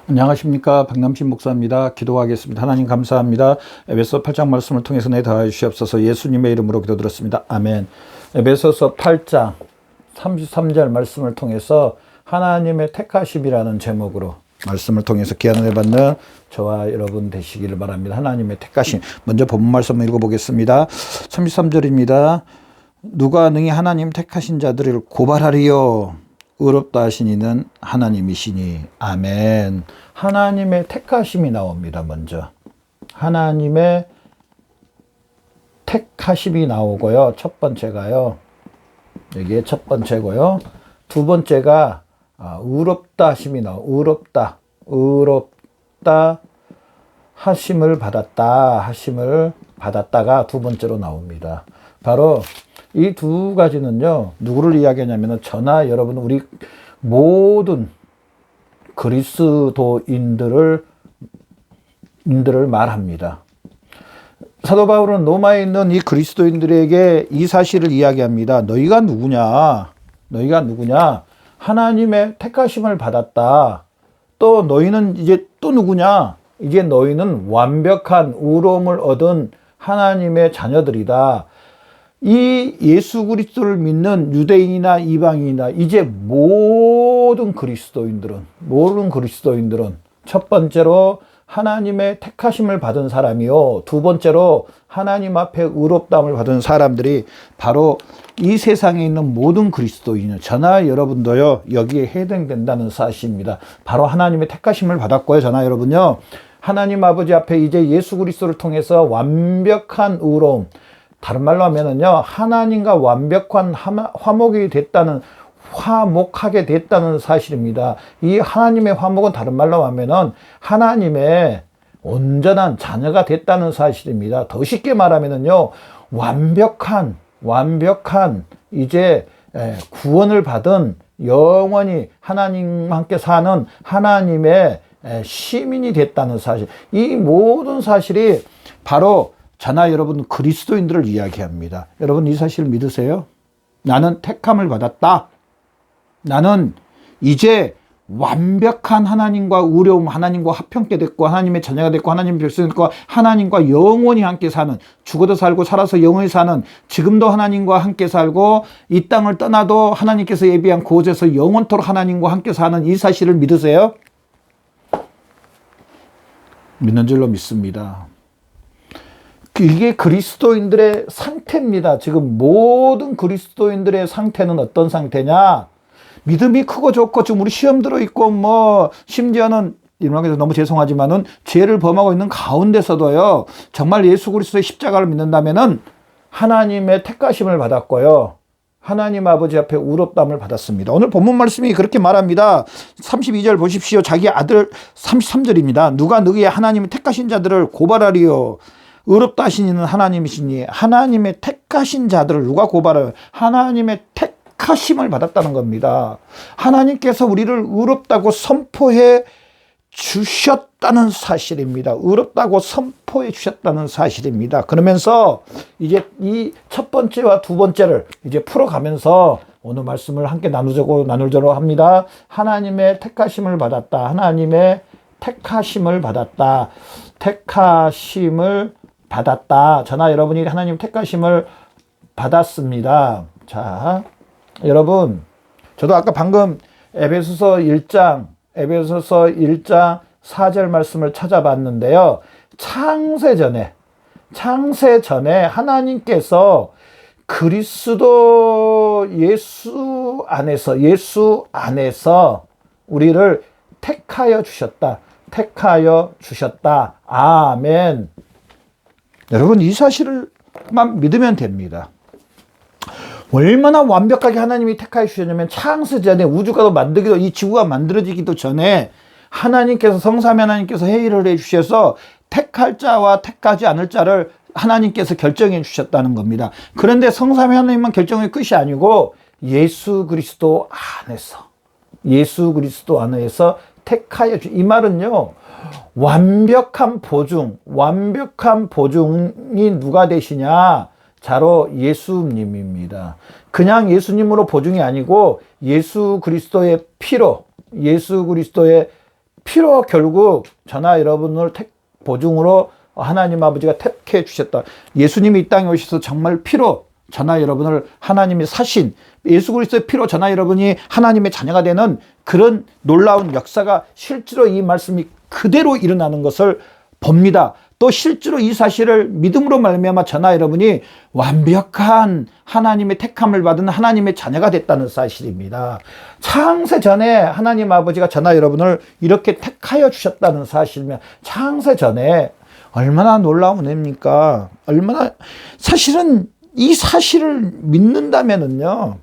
안녕하십니까, 박남신 목사입니다. 기도하겠습니다. 하나님 감사합니다. 에베소 8장 말씀을 통해서 내 더하여 주시옵소서. 예수님의 이름으로 기도드렸습니다. 아멘. 에베소서 8장 33절 말씀을 통해서 하나님의 택하심이라는 제목으로 말씀을 통해서 기한을 받는 저와 여러분 되시기를 바랍니다. 하나님의 택하심. 먼저 본문 말씀을 읽어보겠습니다. 33절입니다. 누가 능히 하나님 택하신 자들을 고발하리요. 의롭다 하신 이는 하나님이시니. 아멘. 하나님의 택하심이 나옵니다. 먼저 하나님의 택하심이 나오고요. 첫 번째가요, 여기에 첫 번째고요. 두 번째가 의롭다 하심이 의롭다 하심을 받았다가 두 번째로 나옵니다. 바로 이 두 가지는요, 누구를 이야기하냐면은 저나 여러분, 우리 모든 그리스도인들을 말합니다. 사도 바울은 로마에 있는 이 그리스도인들에게 이 사실을 이야기합니다. 너희가 누구냐? 하나님의 택하심을 받았다. 또 너희는 이제 또 누구냐? 이제 너희는 완벽한 의로움을 얻은 하나님의 자녀들이다. 이 예수 그리스도를 믿는 유대인이나 이방인이나 이제 모든 그리스도인들은 첫 번째로 하나님의 택하심을 받은 사람이요, 두 번째로 하나님 앞에 의롭다함을 받은 사람들이 바로 이 세상에 있는 모든 그리스도인이요, 저나 여러분도요, 여기에 해당된다는 사실입니다. 바로 하나님의 택하심을 받았고요, 저나 여러분요, 하나님 아버지 앞에 이제 예수 그리스도를 통해서 완벽한 의로움, 다른 말로 하면은요, 하나님과 완벽한 화목하게 됐다는 사실입니다. 이 하나님의 화목은 다른 말로 하면은 하나님의 온전한 자녀가 됐다는 사실입니다. 더 쉽게 말하면은요, 완벽한 이제 구원을 받은 영원히 하나님과 함께 사는 하나님의 시민이 됐다는 사실. 이 모든 사실이 바로 저나 여러분 그리스도인들을 이야기합니다. 여러분 이 사실을 믿으세요? 나는 택함을 받았다. 나는 이제 완벽한 하나님과 의로움, 하나님과 화평케 됐고, 하나님의 자녀가 됐고, 하나님의 백성이 됐고, 하나님과 영원히 함께 사는, 죽어도 살고 살아서 영원히 사는, 지금도 하나님과 함께 살고 이 땅을 떠나도 하나님께서 예비한 그곳에서 영원토록 하나님과 함께 사는 이 사실을 믿으세요? 믿는 줄로 믿습니다. 이게 그리스도인들의 상태입니다. 지금 모든 그리스도인들의 상태는 어떤 상태냐? 믿음이 크고 좋고 지금 우리 시험 들어있고 심지어는 이런 게 너무 죄송하지만은 죄를 범하고 있는 가운데서도요, 정말 예수 그리스도의 십자가를 믿는다면은 하나님의 택하심을 받았고요, 하나님 아버지 앞에 의롭다함을 받았습니다. 오늘 본문 말씀이 그렇게 말합니다. 32절 보십시오. 자기 아들 33절입니다. 누가 너희의 하나님의 택하신 자들을 고발하리요. 의롭다 하신 이는 하나님이시니. 하나님의 택하신 자들을 누가 고발해요? 하나님의 택하심을 받았다는 겁니다. 하나님께서 우리를 의롭다고 선포해 주셨다는 사실입니다. 의롭다고 선포해 주셨다는 사실입니다. 그러면서 이제 이 첫 번째와 두 번째를 이제 풀어가면서 오늘 말씀을 함께 나누도록 합니다. 하나님의 택하심을 받았다. 하나님의 택하심을 받았다. 택하심을 받았다. 저나 여러분이 하나님 택하심을 받았습니다. 자, 여러분, 저도 아까 방금 에베소서 1장 4절 말씀을 찾아봤는데요. 창세 전에 하나님께서 그리스도 예수 안에서 우리를 택하여 주셨다. 아멘. 여러분 이 사실을만 믿으면 됩니다. 얼마나 완벽하게 하나님이 택하여 주셨냐면, 창세 전에 우주가 만들기도, 이 지구가 만들어지기도 전에 하나님께서, 성삼위 하나님께서 회의를 해 주셔서 택할 자와 택하지 않을 자를 하나님께서 결정해 주셨다는 겁니다. 그런데 성삼위 하나님만 결정의 끝이 아니고 예수 그리스도 안에서 택하여 이 말은요, 완벽한 보증이 누가 되시냐? 바로 예수님입니다. 그냥 예수님으로 보증이 아니고 예수 그리스도의 피로, 예수 그리스도의 피로 결국 저나 여러분을 보증으로 하나님 아버지가 택해 주셨다. 예수님이 이 땅에 오셔서 정말 피로 저나 여러분을 하나님이 사신 예수 그리스도의 피로 저나 여러분이 하나님의 자녀가 되는 그런 놀라운 역사가 실제로 이 말씀이 그대로 일어나는 것을 봅니다. 또 실제로 이 사실을 믿음으로 말미암아 저나 여러분이 완벽한 하나님의 택함을 받은 하나님의 자녀가 됐다는 사실입니다. 창세 전에 하나님 아버지가 저나 여러분을 이렇게 택하여 주셨다는 사실이면 창세 전에 얼마나 놀라운 은혜입니까? 얼마나 사실은 이 사실을 믿는다면은요.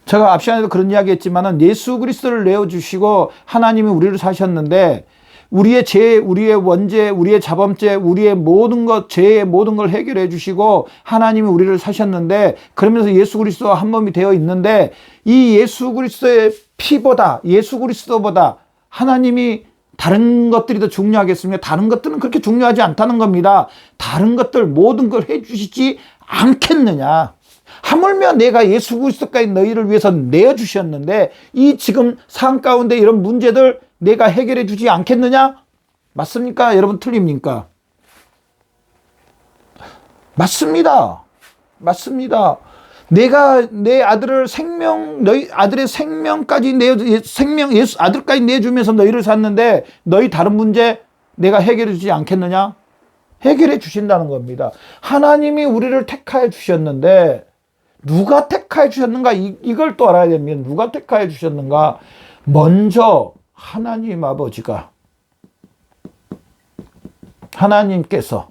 제가 앞 시간에도 그런 이야기 했지만은 예수 그리스도를 내어주시고 하나님이 우리를 사셨는데 우리의 죄, 우리의 원죄, 우리의 자범죄, 우리의 모든 것, 죄의 모든 걸 해결해 주시고 하나님이 우리를 사셨는데 그러면서 예수 그리스도와 한 몸이 되어 있는데 이 예수 그리스도의 피보다 예수 그리스도보다 하나님이 다른 것들이 더 중요하겠습니까? 다른 것들은 그렇게 중요하지 않다는 겁니다. 다른 것들 모든 걸 해주시지 않겠느냐? 하물며 내가 예수 그리스도까지 너희를 위해서 내어주셨는데 이 지금 상황 가운데 이런 문제들 내가 해결해 주지 않겠느냐? 맞습니까? 여러분 틀립니까? 맞습니다. 맞습니다. 내가 내 아들을 너희 아들의 생명까지 예수 아들까지 내주면서 너희를 샀는데 너희 다른 문제 내가 해결해 주지 않겠느냐? 해결해 주신다는 겁니다. 하나님이 우리를 택하여 주셨는데 누가 택하여 주셨는가? 이걸 또 알아야 됩니다. 누가 택하여 주셨는가? 먼저 하나님 아버지가 하나님께서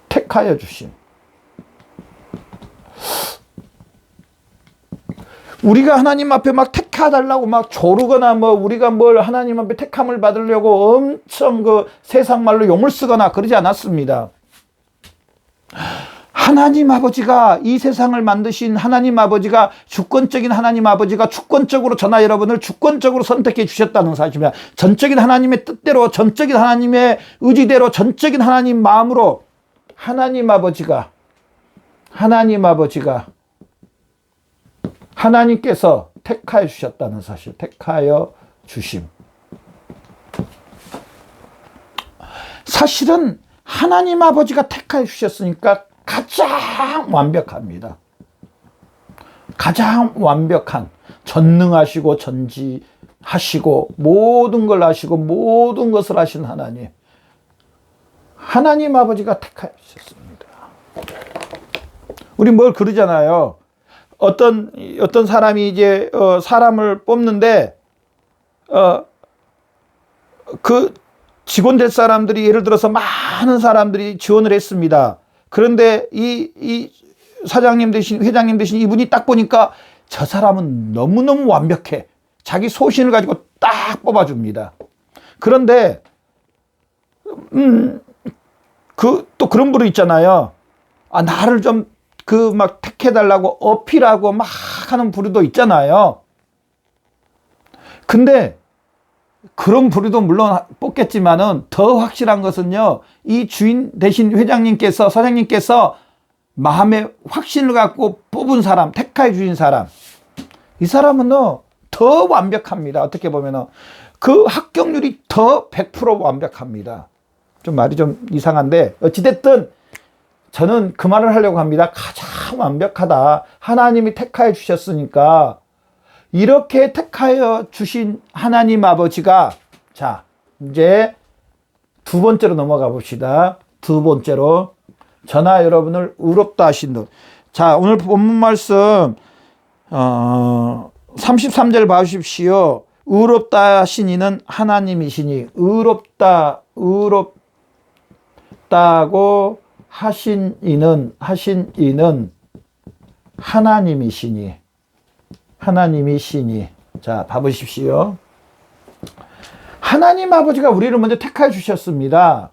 택하여 주신 우리가 하나님 앞에 막 택하달라고 막 조르거나 우리가 뭘 하나님 앞에 택함을 받으려고 엄청 세상 말로 용을 쓰거나 그러지 않았습니다. 하나님 아버지가 이 세상을 만드신 하나님 아버지가 주권적인 하나님 아버지가 주권적으로 저나 여러분을 주권적으로 선택해 주셨다는 사실입니다. 전적인 하나님의 뜻대로 전적인 하나님의 의지대로 전적인 하나님 마음으로 하나님 아버지가 하나님께서 택하여 주셨다는 사실, 택하여 주심. 사실은 하나님 아버지가 택하여 주셨으니까 가장 완벽합니다. 가장 완벽한 전능하시고 전지하시고 모든 걸 아시고 모든 것을 아신 하나님 아버지가 택하여 주셨습니다. 우리 뭘 그러잖아요. 어떤 사람이 이제 사람을 뽑는데 그 직원 될 사람들이 예를 들어서 많은 사람들이 지원을 했습니다. 그런데 이 사장님 대신 회장님 대신 이분이 딱 보니까 저 사람은 너무너무 완벽해. 자기 소신을 가지고 딱 뽑아줍니다. 그런데 또 그런 분이 있잖아요. 나를 좀 막 택해달라고 어필하고 막 하는 부류도 있잖아요. 근데 그런 부류도 물론 뽑겠지만은 더 확실한 것은요, 이 주인 대신 회장님께서, 사장님께서 마음에 확신을 갖고 뽑은 사람, 택하여 주신 사람, 이 사람은 더 완벽합니다. 어떻게 보면은 그 합격률이 더 100% 완벽합니다. 좀 말이 좀 이상한데 어찌됐든 저는 그 말을 하려고 합니다. 가장 완벽하다. 하나님이 택하여 주셨으니까 이렇게 택하여 주신 하나님 아버지가, 자, 이제 두 번째로 넘어가 봅시다. 두 번째로, 저나 여러분을 의롭다 하신 분. 자, 오늘 본문 말씀 33절 봐주십시오. 의롭다 하신 이는 하나님이시니, 의롭다고 하신 이는 하나님이시니. 자, 봐보십시오. 하나님 아버지가 우리를 먼저 택하여 주셨습니다.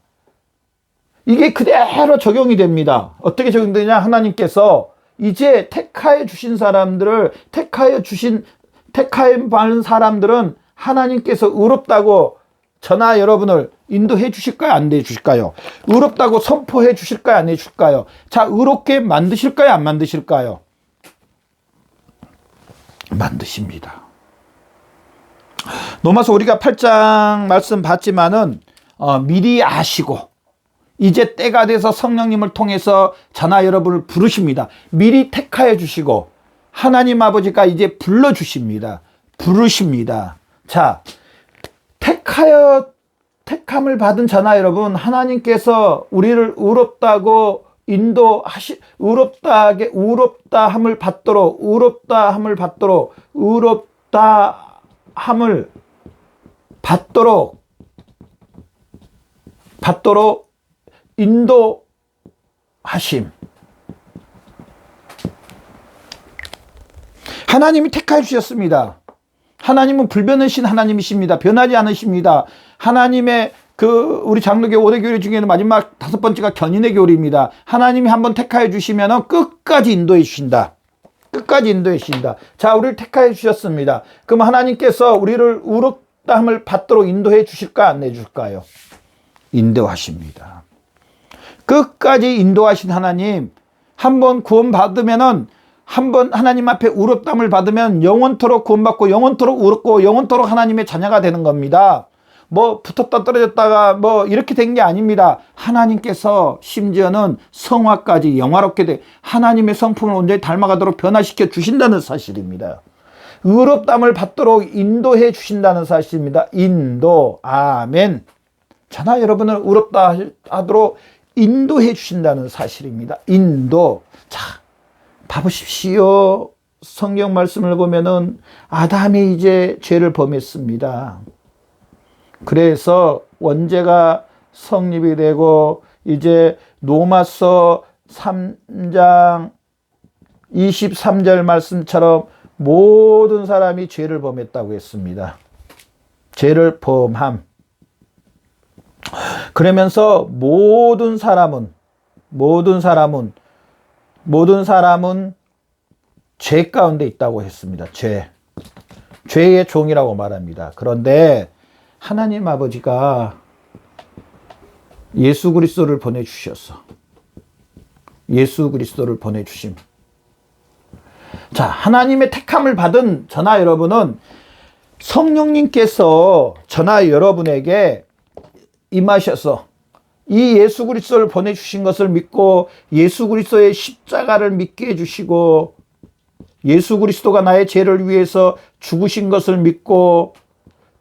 이게 그대로 적용이 됩니다. 어떻게 적용되냐? 하나님께서 이제 택하여 주신 사람들을, 택하여 받은 사람들은 하나님께서 의롭다고 저나 여러분을 인도해 주실까요? 안 해 주실까요? 의롭다고 선포해 주실까요? 안 해 주실까요? 자, 의롭게 만드실까요? 안 만드실까요? 만드십니다. 로마서 우리가 8장 말씀 봤지만은 미리 아시고 이제 때가 돼서 성령님을 통해서 저나 여러분을 부르십니다. 미리 택하여 주시고 하나님 아버지가 이제 불러주십니다. 부르십니다. 자, 택함을 받은 저나 여러분, 하나님께서 우리를 의롭다고 의롭다함을 받도록 인도하심. 하나님이 택하여 주셨습니다. 하나님은 불변하신 하나님이십니다. 변하지 않으십니다. 하나님의 우리 장로교 5대 교리 중에는 마지막 5번째가 견인의 교리입니다. 하나님이 한번 택하여 주시면 끝까지 인도해 주신다. 끝까지 인도해 주신다. 자, 우리를 택하여 주셨습니다. 그럼 하나님께서 우리를 의롭다함을 받도록 인도해 주실까 안 해줄까요? 인도하십니다. 끝까지 인도하신 하나님, 한번 구원받으면은 한번 하나님 앞에 의롭다함을 받으면 영원토록 구원받고 영원토록 의롭고 영원토록 하나님의 자녀가 되는 겁니다. 뭐 붙었다 떨어졌다가 뭐 이렇게 된 게 아닙니다. 하나님께서 심지어는 성화까지 영화롭게 하나님의 성품을 온전히 닮아가도록 변화시켜 주신다는 사실입니다. 의롭다함을 받도록 인도해 주신다는 사실입니다. 인도. 아멘. 저나 여러분을 의롭다 하도록 인도해 주신다는 사실입니다. 인도. 자, 봐보십시오. 성경 말씀을 보면은 아담이 이제 죄를 범했습니다. 그래서 원죄가 성립이 되고 이제 로마서 3장 23절 말씀처럼 모든 사람이 죄를 범했다고 했습니다. 죄를 범함. 그러면서 모든 사람은 죄 가운데 있다고 했습니다. 죄의 종이라고 말합니다. 그런데 하나님 아버지가 예수 그리스도를 보내주셨어. 예수 그리스도를 보내주심. 자, 하나님의 택함을 받은 저나 여러분은 성령님께서 저나 여러분에게 임하셔서 이 예수 그리스도를 보내주신 것을 믿고 예수 그리스도의 십자가를 믿게 해주시고 예수 그리스도가 나의 죄를 위해서 죽으신 것을 믿고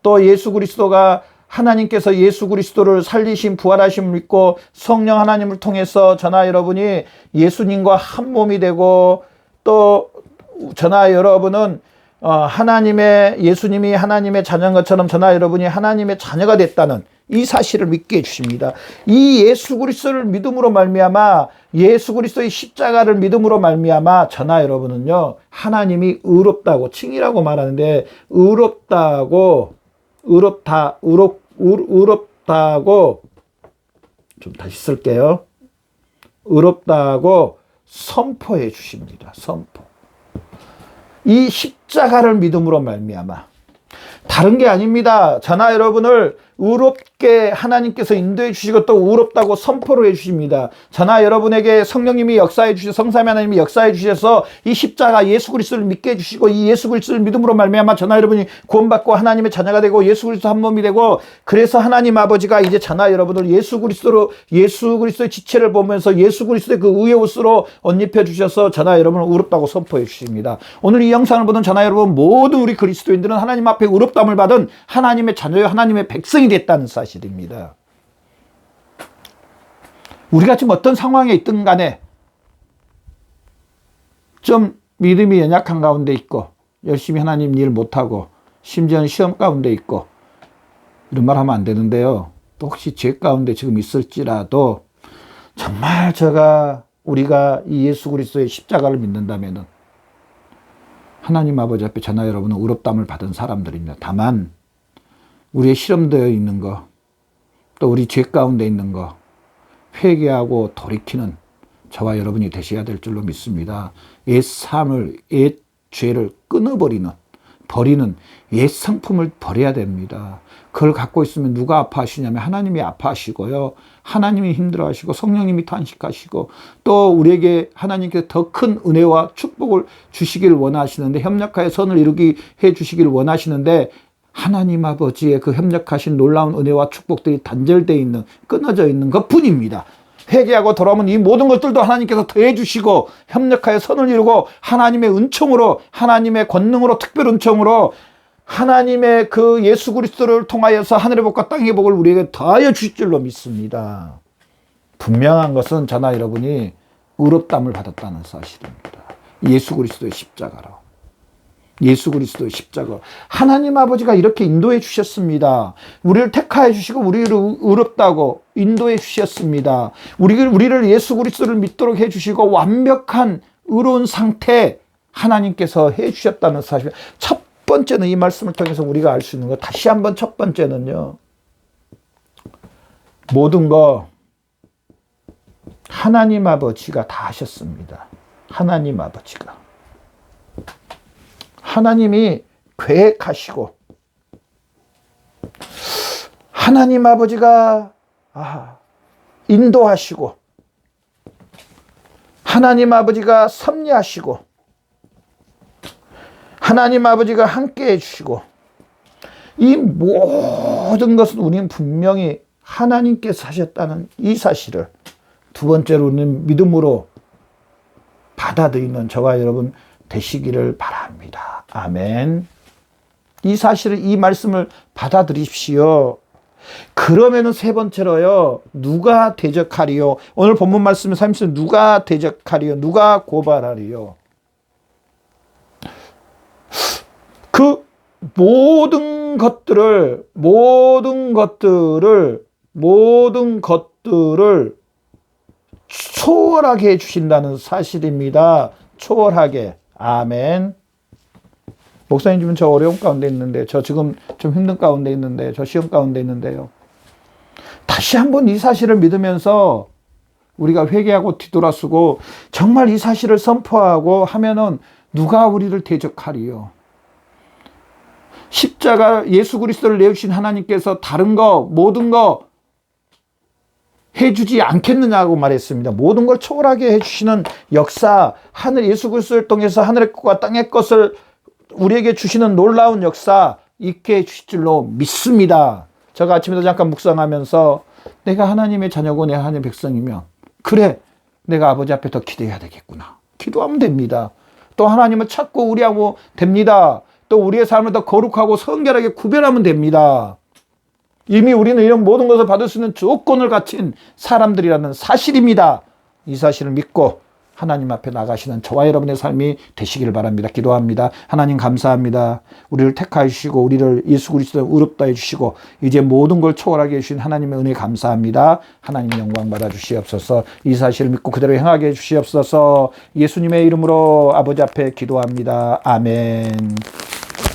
또 예수 그리스도가 하나님께서 예수 그리스도를 살리신 부활하심을 믿고 성령 하나님을 통해서 저나 여러분이 예수님과 한 몸이 되고 또 저나 여러분은 예수님이 하나님의 자녀인 것처럼 저나 여러분이 하나님의 자녀가 됐다는 이 사실을 믿게 해주십니다. 이 예수 그리스도를 믿음으로 말미암아 예수 그리스도의 십자가를 믿음으로 말미암아 저나 여러분은요 하나님이 의롭다고 칭이라고 말하는데 의롭다고 좀 다시 쓸게요. 의롭다고 선포해 주십니다. 선포. 이 십자가를 믿음으로 말미암아 다른 게 아닙니다. 저나 여러분을 의롭게 하나님께서 인도해 주시고 또 의롭다고 선포를 해 주십니다. 저나 여러분에게 성령님이 역사해 주셔서 성삼위 하나님이 역사해 주셔서 이 십자가 예수 그리스도를 믿게 해 주시고 이 예수 그리스도를 믿음으로 말미암아 저나 여러분이 구원받고 하나님의 자녀가 되고 예수 그리스도 한 몸이 되고 그래서 하나님 아버지가 이제 저나 여러분을 예수 그리스도의 지체를 보면서 예수 그리스도의 그 의의 옷으로 옷 입혀 주셔서 저나 여러분을 의롭다고 선포해 주십니다. 오늘 이 영상을 보는 저나 여러분 모든 우리 그리스도인들은 하나님 앞에 의롭다함을 받은 하나님의 자녀요 하나님의 백성이 됐다는 사실입니다. 우리가 지금 어떤 상황에 있든 간에 좀 믿음이 연약한 가운데 있고 열심히 하나님 일 못하고 심지어는 시험 가운데 있고 이런 말 하면 안 되는데요. 또 혹시 죄 가운데 지금 있을지라도 정말 우리가 이 예수 그리스도의 십자가를 믿는다면은 하나님 아버지 앞에 저나 여러분은 의롭다함을 받은 사람들입니다. 다만 우리의 실험되어 있는 거, 또 우리 죄 가운데 있는 거 회개하고 돌이키는 저와 여러분이 되셔야 될 줄로 믿습니다. 옛 삶을, 옛 죄를 버리는 옛 성품을 버려야 됩니다. 그걸 갖고 있으면 누가 아파하시냐면 하나님이 아파하시고요. 하나님이 힘들어하시고 성령님이 탄식하시고 또 우리에게 하나님께서 더 큰 은혜와 축복을 주시길 원하시는데 협력하여 선을 이루게 해 주시길 원하시는데 하나님 아버지의 그 협력하신 놀라운 은혜와 축복들이 단절되어 있는, 끊어져 있는 것뿐입니다. 회개하고 돌아오면 이 모든 것들도 하나님께서 더해 주시고 협력하여 선을 이루고 하나님의 은총으로, 하나님의 권능으로, 특별 은총으로 하나님의 그 예수 그리스도를 통하여서 하늘의 복과 땅의 복을 우리에게 더하여 주실 줄로 믿습니다. 분명한 것은 저나 여러분이 의롭다함을 받았다는 사실입니다. 예수 그리스도의 십자가로. 예수 그리스도의 십자가. 하나님 아버지가 이렇게 인도해 주셨습니다. 우리를 택하여 주시고 우리를 의롭다고 인도해 주셨습니다. 우리를 예수 그리스도를 믿도록 해 주시고 완벽한 의로운 상태 하나님께서 해 주셨다는 사실. 첫 번째는 이 말씀을 통해서 우리가 알 수 있는 것, 다시 한번 첫 번째는요, 모든 거 하나님 아버지가 다 하셨습니다. 하나님 아버지가. 하나님이 계획하시고 하나님 아버지가 인도하시고 하나님 아버지가 섭리하시고 하나님 아버지가 함께 해주시고 이 모든 것은 우리는 분명히 하나님께서 하셨다는 이 사실을 두 번째로 우리는 믿음으로 받아들이는 저와 여러분 되시기를 바랍니다. 아멘. 이 사실을, 이 말씀을 받아들이십시오. 그러면은 세 번째로요, 누가 대적하리요? 오늘 본문 말씀의 30절, 누가 대적하리요? 누가 고발하리요? 그 모든 것들을 초월하게 해주신다는 사실입니다. 초월하게. 아멘. 목사님 지금 저 어려움 가운데 있는데, 저 지금 좀 힘든 가운데 있는데, 저 시험 가운데 있는데요. 다시 한번 이 사실을 믿으면서 우리가 회개하고 뒤돌아서고 정말 이 사실을 선포하고 하면은 누가 우리를 대적하리요? 십자가 예수 그리스도를 내주신 하나님께서 다른 거, 모든 거 해주지 않겠느냐고 말했습니다. 모든 걸 초월하게 해주시는 역사, 하늘 예수 그리스도를 통해서 하늘의 것과 땅의 것을 우리에게 주시는 놀라운 역사 있게 해주실 줄로 믿습니다. 제가 아침에도 잠깐 묵상하면서 내가 하나님의 자녀고 내가 하나님의 백성이면 그래, 내가 아버지 앞에 더 기도해야 되겠구나. 기도하면 됩니다. 또 하나님을 찾고 우리하고 됩니다. 또 우리의 삶을 더 거룩하고 성결하게 구별하면 됩니다. 이미 우리는 이런 모든 것을 받을 수 있는 조건을 갖춘 사람들이라는 사실입니다. 이 사실을 믿고 하나님 앞에 나가시는 저와 여러분의 삶이 되시기를 바랍니다. 기도합니다. 하나님 감사합니다. 우리를 택하여 주시고 우리를 예수 그리스도를 의롭다 해주시고 이제 모든 걸 초월하게 해주신 하나님의 은혜 감사합니다. 하나님 영광 받아 주시옵소서. 이 사실을 믿고 그대로 행하게 해주시옵소서. 예수님의 이름으로 아버지 앞에 기도합니다. 아멘.